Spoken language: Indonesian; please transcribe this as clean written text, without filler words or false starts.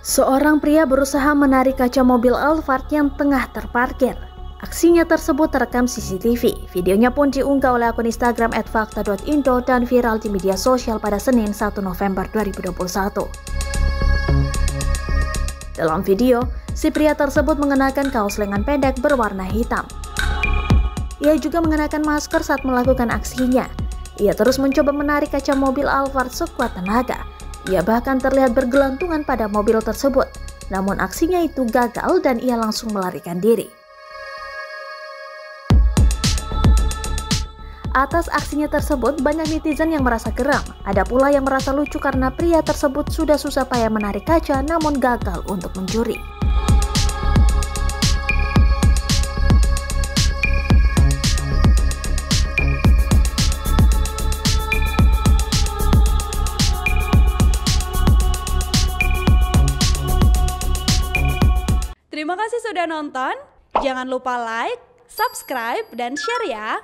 Seorang pria berusaha menarik kaca mobil Alphard yang tengah terparkir. Aksinya tersebut terekam CCTV. Videonya pun diunggah oleh akun Instagram @fakta.indo dan viral di media sosial pada Senin 1 November 2021. Dalam video, si pria tersebut mengenakan kaos lengan pendek berwarna hitam. Ia juga mengenakan masker saat melakukan aksinya. Ia terus mencoba menarik kaca mobil Alphard sekuat tenaga. Ia bahkan terlihat bergelantungan pada mobil tersebut. Namun aksinya itu gagal dan ia langsung melarikan diri. Atas aksinya tersebut, banyak netizen yang merasa geram. Ada pula yang merasa lucu karena pria tersebut sudah susah payah menarik kaca namun gagal untuk mencuri. Terima kasih sudah nonton. Jangan lupa like, subscribe, dan share ya.